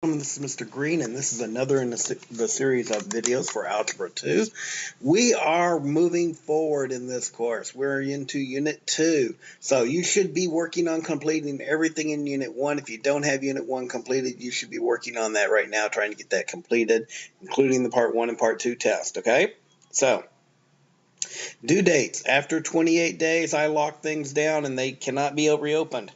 This is Mr. Green, and this is another in the series of videos for Algebra 2. We are moving forward in this course. We're into Unit 2. So you should be working on completing everything in Unit 1. If you don't have Unit 1 completed, you should be working on that right now, trying to get that completed, including the Part 1 and Part 2 test, okay? So, due dates. After 28 days, I lock things down, and they cannot be reopened.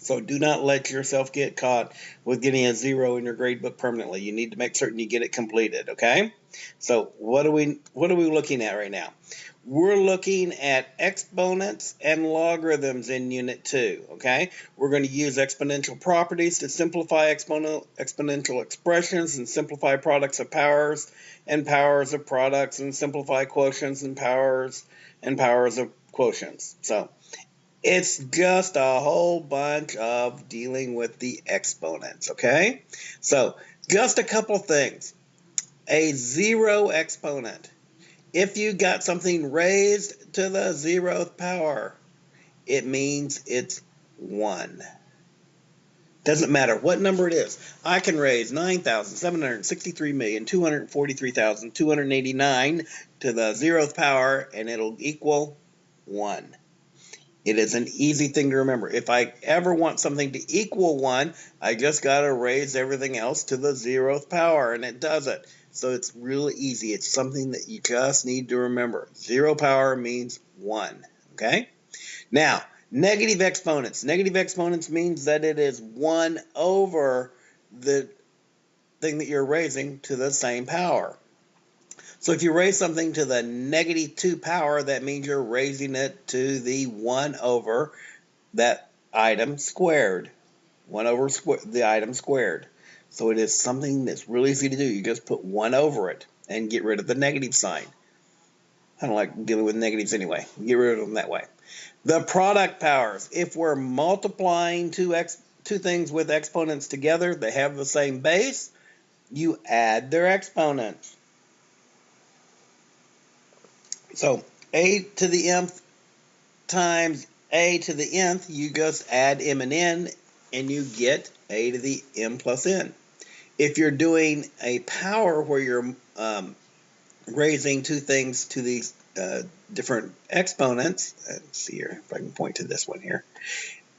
So do not let yourself get caught with getting a 0 in your grade book permanently. You need to make certain you get it completed, okay? So what are we looking at right now? We're looking at exponents and logarithms in Unit 2, okay? We're going to use exponential properties to simplify exponential expressions and simplify products of powers and powers of products and simplify quotients and powers of quotients. So it's just a whole bunch of dealing with the exponents, okay? So, just a couple things. A 0 exponent. If you got something raised to the 0th power, it means it's 1. Doesn't matter what number it is. I can raise 9,763,243,289 to the 0th power, and it'll equal 1. It is an easy thing to remember. If I ever want something to equal 1, I just got to raise everything else to the 0th power, and it does it. So it's really easy. It's something that you just need to remember. 0 power means 1, okay? Now, negative exponents. Negative exponents means that it is 1 over the thing that you're raising to the same power. So if you raise something to the negative 2 power, that means you're raising it to the 1 over that item squared. 1 over the item squared. So it is something that's really easy to do. You just put 1 over it and get rid of the negative sign. I don't like dealing with negatives anyway. Get rid of them that way. The product powers. If we're multiplying two things with exponents together, they have the same base, you add their exponents. So a to the mth times a to the nth, you just add m and n, and you get a to the m plus n. If you're doing a power where you're raising two things to these different exponents, let's see here if I can point to this one here,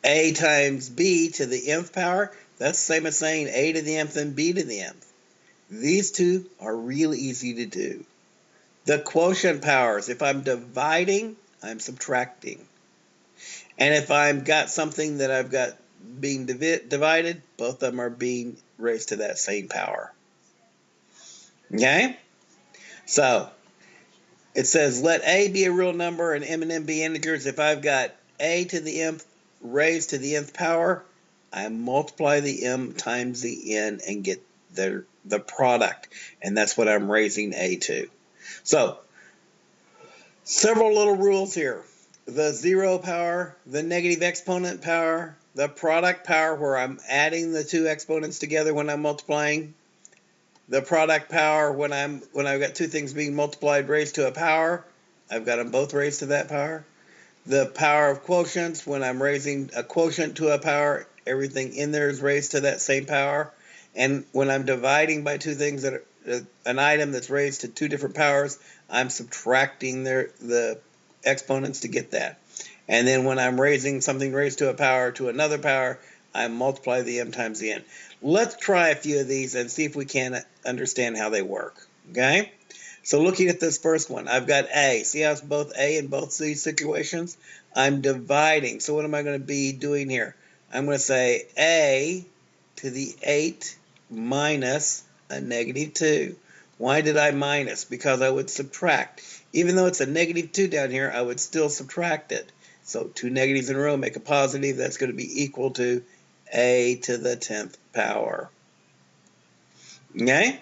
a times b to the nth power, that's the same as saying a to the nth and b to the nth. These two are really easy to do. The quotient powers, if I'm dividing, I'm subtracting. And if I've got something that I've got being divided, both of them are being raised to that same power. Okay? So, it says let a be a real number and m and n be integers. If I've got a to the mth raised to the nth power, I multiply the m times the n and get the product. And that's what I'm raising a to. So, several little rules here. The 0 power, the negative exponent power, the product power where I'm adding the two exponents together when I'm multiplying, the product power when I've got two things being multiplied raised to a power, I've got them both raised to that power. The power of quotients, when I'm raising a quotient to a power, everything in there is raised to that same power. And when I'm dividing by two things that are an item that's raised to two different powers, I'm subtracting the exponents to get that. And then when I'm raising something raised to a power to another power, I multiply the m times the n. Let's try a few of these and see if we can understand how they work. Okay? So looking at this first one, I've got a. See how it's both a in both these situations? I'm dividing. So what am I going to be doing here? I'm going to say a to the 8 minus a negative 2. Why did I minus? Because I would subtract. Even though it's a negative 2 down here, I would still subtract it. So two negatives in a row make a positive. That's going to be equal to a to the 10th power. Okay?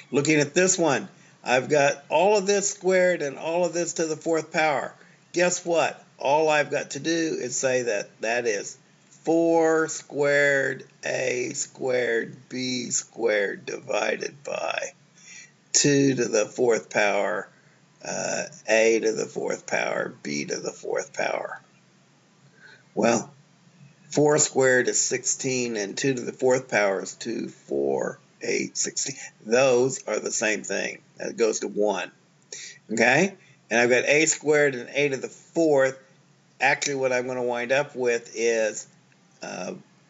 Looking at this one, I've got all of this squared and all of this to the 4th power. Guess what? All I've got to do is say that is 4 squared a squared b squared divided by 2 to the 4th power, a to the 4th power, b to the 4th power. Well, 4 squared is 16, and 2 to the 4th power is 2, 4, 8, 16. Those are the same thing. That goes to 1. Okay? And I've got a squared and a to the 4th. Actually, what I'm going to wind up with is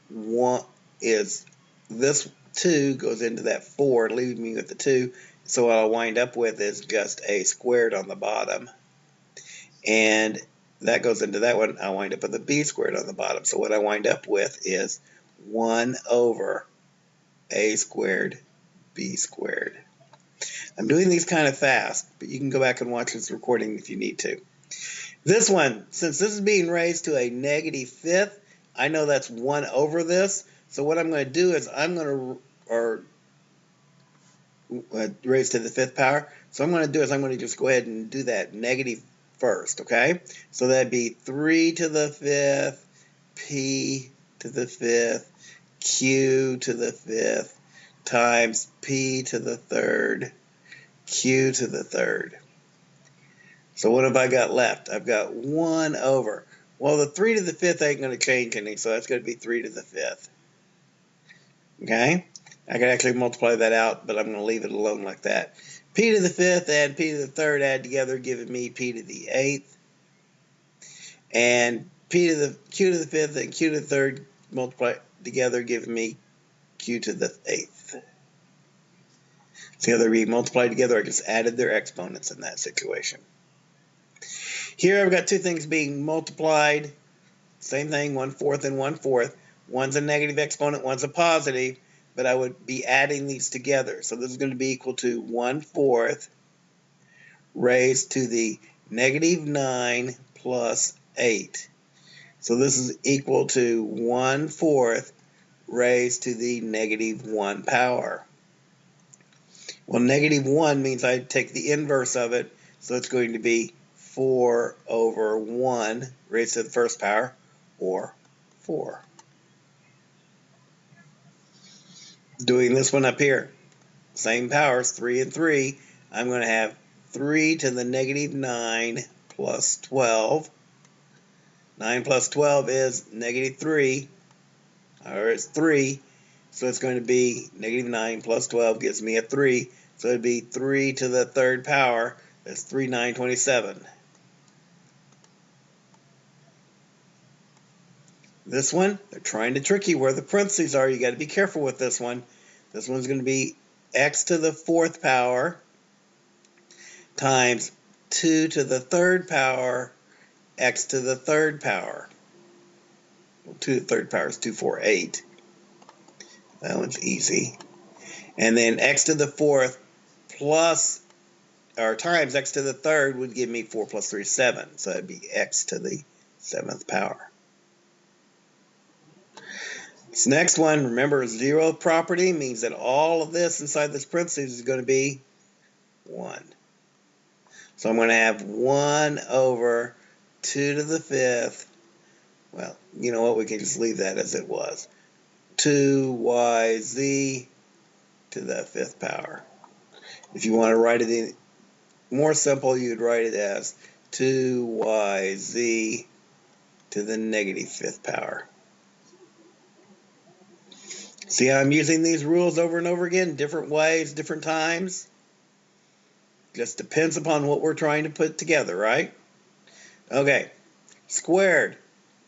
one is this 2 goes into that 4, leaving me with the 2. So what I'll wind up with is just a squared on the bottom. And that goes into that one. I'll wind up with a b squared on the bottom. So what I wind up with is 1 over a squared b squared. I'm doing these kind of fast, but you can go back and watch this recording if you need to. This one, since this is being raised to a negative fifth, I know that's 1 over this. So what I'm going to do is I'm going to raise to the 5th power. So I'm going to just go ahead and do that negative first, okay? So that'd be 3 to the 5th, p to the 5th, q to the 5th, times p to the 3rd, q to the 3rd. So what have I got left? I've got 1 over. Well, the 3 to the 5th ain't going to change anything, so that's going to be 3 to the 5th. Okay? I could actually multiply that out, but I'm going to leave it alone like that. P to the 5th and p to the 3rd add together, giving me p to the 8th. And q to the 5th and q to the 3rd multiply together, giving me q to the 8th. See how they're being multiplied together? I just added their exponents in that situation. Here I've got two things being multiplied. Same thing, 1/4 and 1/4. One's a negative exponent, one's a positive, but I would be adding these together. So this is going to be equal to 1/4 raised to the negative 9 plus 8. So this is equal to 1/4 raised to the negative 1 power. Well, negative 1 means I take the inverse of it, so it's going to be 4 over 1 raised to the 1st power, or 4. Doing this one up here, same powers, 3 and 3, I'm going to have 3 to the negative 9 plus 12. 9 plus 12 is negative 3, or it's 3, so it's going to be negative 9 plus 12 gives me a 3, so it'd be 3 to the 3rd power, that's 3, 9, 27. This one, they're trying to trick you where the parentheses are. You got to be careful with this one. This one's going to be x to the 4th power times 2 to the 3rd power x to the 3rd power. Well, 2 to the 3rd power is 2, 4, 8. That one's easy. And then x to the 4th plus, or times x to the 3rd would give me 4 plus 3 is 7. So that'd be x to the 7th power. This next one, remember, zero property means that all of this inside this parentheses is going to be 1. So I'm going to have 1 over 2 to the 5th. Well, you know what? We can just leave that as it was. 2yz to the 5th power. If you want to write it in more simple, you'd write it as 2yz to the negative 5th power. See how I'm using these rules over and over again, different ways, different times? Just depends upon what we're trying to put together, right? Okay, squared.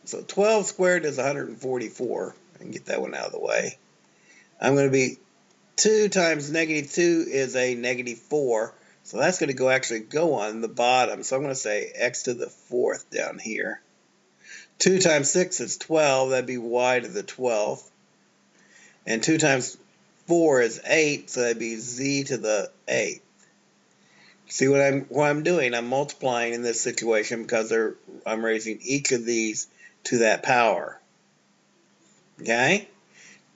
So 12 squared is 144. I can get that one out of the way. I'm going to be 2 times negative 2 is a negative 4. So that's going to actually go on the bottom. So I'm going to say x to the 4th down here. 2 times 6 is 12. That'd be y to the 12th. And 2 times 4 is 8, so that'd be z to the 8th. See what I'm doing? I'm multiplying in this situation because I'm raising each of these to that power. Okay?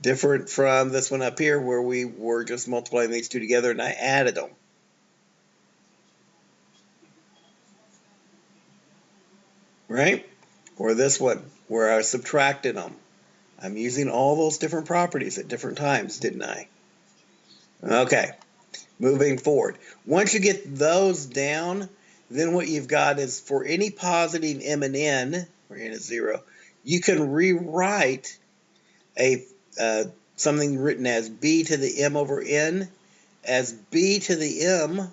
Different from this one up here where we were just multiplying these two together and I added them. Right? Or this one where I subtracted them. I'm using all those different properties at different times, didn't I? Okay, moving forward. Once you get those down, then what you've got is for any positive m and n, where n is 0, you can rewrite a something written as b to the m over n as b to the m,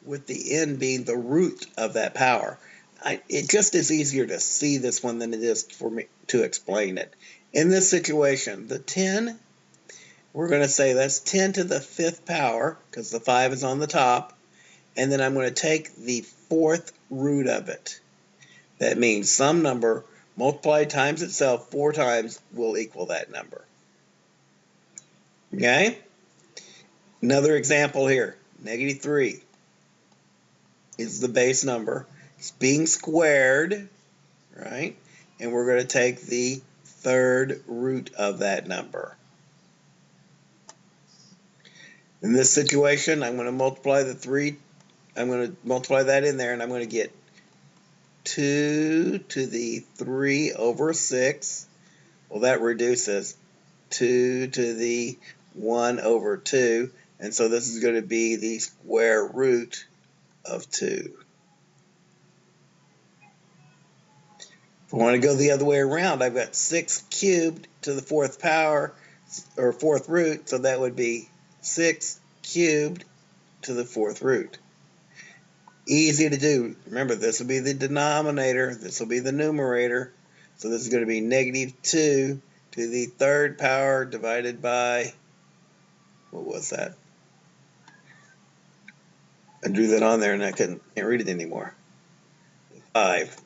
with the n being the root of that power. It just is easier to see this one than it is for me to explain it. In this situation, the 10, we're going to say that's 10 to the 5th power, because the 5 is on the top, and then I'm going to take the 4th root of it. That means some number multiplied times itself 4 times will equal that number. Okay? Another example here, -3 is the base number. It's being squared, right? And we're going to take the 3rd root of that number. In this situation, I'm going to multiply the 3, I'm going to multiply that in there, and I'm going to get 2 to the 3 over 6. Well, that reduces 2 to the 1 over 2, and so this is going to be the square root of 2. If I want to go the other way around, I've got 6 cubed to the 4th power, or 4th root, so that would be 6 cubed to the 4th root. Easy to do. Remember, this will be the denominator, this will be the numerator, so this is going to be -2 to the 3rd power divided by, what was that? I drew that on there and I can't read it anymore. 5.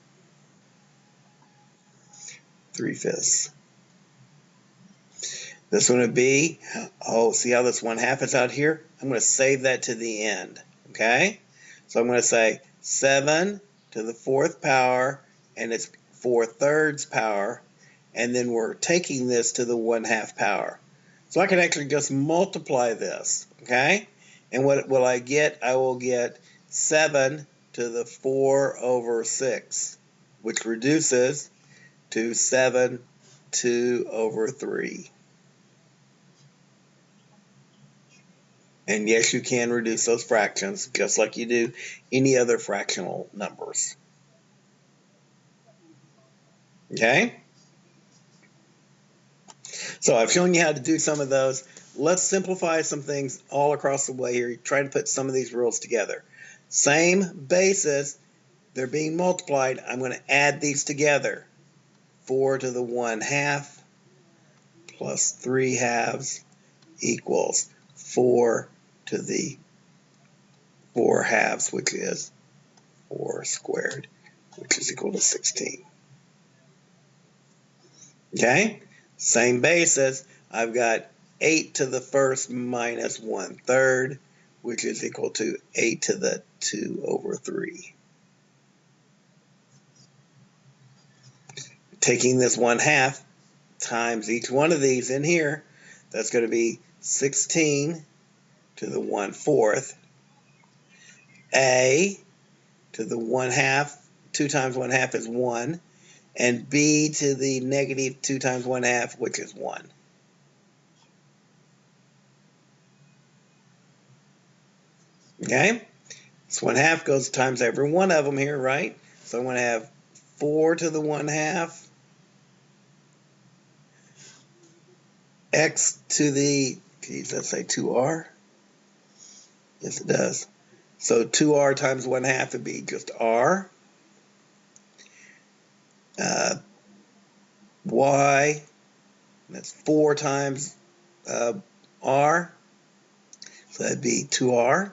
3/5. This one would be, oh, see how this 1/2 is out here? I'm going to save that to the end, okay? So I'm going to say 7 to the 4th power, and it's 4/3 power, and then we're taking this to the 1/2 power. So I can actually just multiply this, okay? And what will I get? I will get 7 to the 4 over 6, which reduces to 7 2 over 3. And yes, you can reduce those fractions just like you do any other fractional numbers. Okay? So I've shown you how to do some of those. Let's simplify some things all across the way here. Try to put some of these rules together. Same basis, they're being multiplied. I'm going to add these together. 4 to the 1/2 plus 3/2 equals 4 to the 4/2, which is 4 squared, which is equal to 16. Okay? Same basis, I've got 8 to the 1st minus 1/3, which is equal to 8 to the 2 over 3. Taking this 1/2 times each one of these in here, that's going to be 16 to the 1/4. A to the 1/2, 2 times 1/2 is 1, and B to the -2 times 1/2, which is 1. Okay? This 1/2 goes times every one of them here, right? So I'm going to have 4 to the 1/2, x to the, geez, let's say 2r. Yes, it does. So 2r times 1/2 would be just r. Y, that's 4 times r, so that'd be 2r.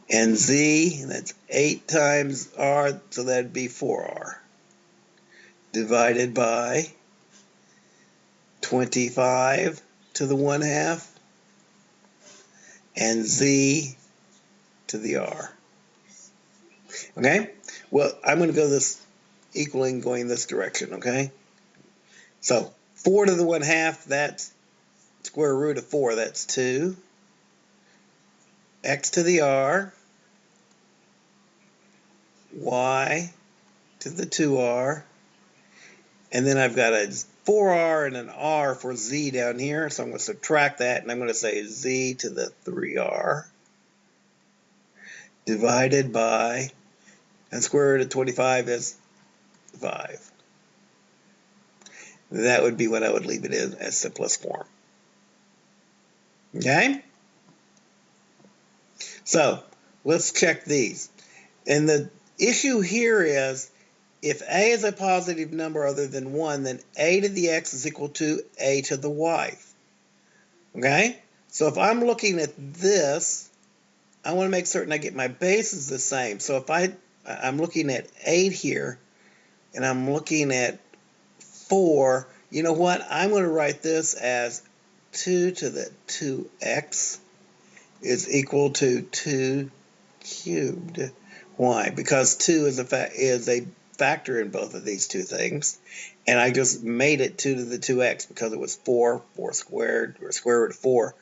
And z, that's 8 times r, so that'd be 4r. Divided by 25 to the 1/2, and z to the r. Okay? Well, I'm going to go this equaling going this direction, okay? So 4 to the 1/2, that's square root of 4, that's 2. X to the r, y to the 2r, and then I've got a 4r and an r for z down here, so I'm going to subtract that, and I'm going to say z to the 3r divided by, and square root of 25 is 5. that would be what I would leave it in as simplest form. Okay? So, let's check these. And the issue here is, if a is a positive number other than 1, then a to the x is equal to a to the y. Okay? So if I'm looking at this, I want to make certain I get my bases the same. So if I'm looking at 8 here, and I'm looking at 4, you know what? I'm going to write this as 2 to the 2x is equal to 2 cubed. Why? Because 2 is a factor in both of these two things. And I just made it 2 to the 2x because it was 4 squared, or square root of 4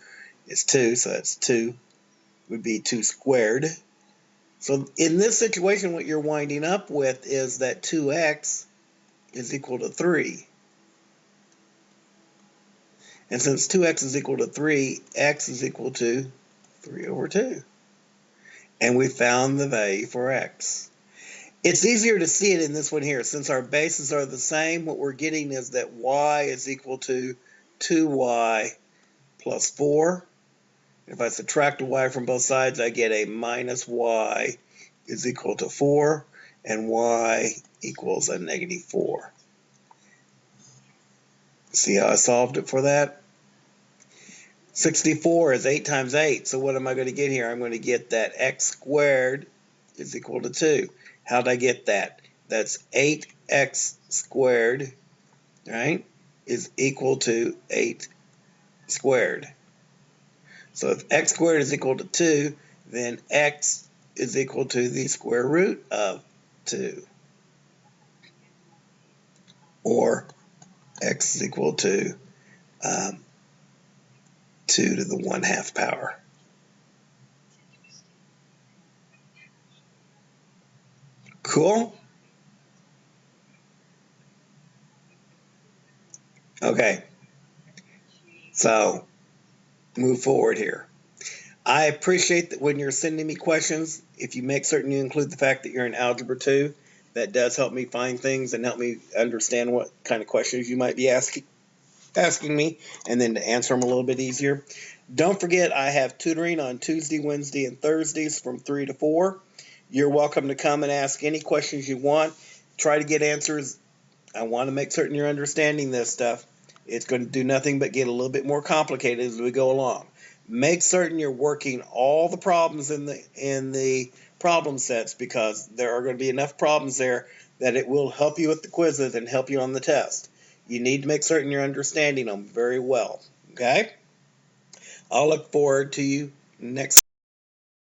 is 2, so that's 2 would be 2 squared. So in this situation, what you're winding up with is that 2x is equal to 3. And since 2x is equal to 3, x is equal to 3 over 2. And we found the value for x. It's easier to see it in this one here. Since our bases are the same, what we're getting is that y is equal to 2y plus 4. If I subtract a y from both sides, I get a minus y is equal to 4, and y equals a negative 4. See how I solved it for that? 64 is 8 times 8, so what am I going to get here? I'm going to get that x squared is equal to 2. How did I get that? That's 8x squared, right, is equal to 8 squared. So if x squared is equal to 2, then x is equal to the square root of 2. Or x is equal to 2 to the 1/2 power. Cool? Okay. So, move forward here. I appreciate that when you're sending me questions, if you make certain you include the fact that you're in Algebra 2, that does help me find things and help me understand what kind of questions you might be asking me, and then to answer them a little bit easier. Don't forget, I have tutoring on Tuesday, Wednesday, and Thursdays from 3 to 4. You're welcome to come and ask any questions you want. Try to get answers. I want to make certain you're understanding this stuff. It's going to do nothing but get a little bit more complicated as we go along. Make certain you're working all the problems in the problem sets, because there are going to be enough problems there that it will help you with the quizzes and help you on the test. You need to make certain you're understanding them very well. Okay? I'll look forward to you next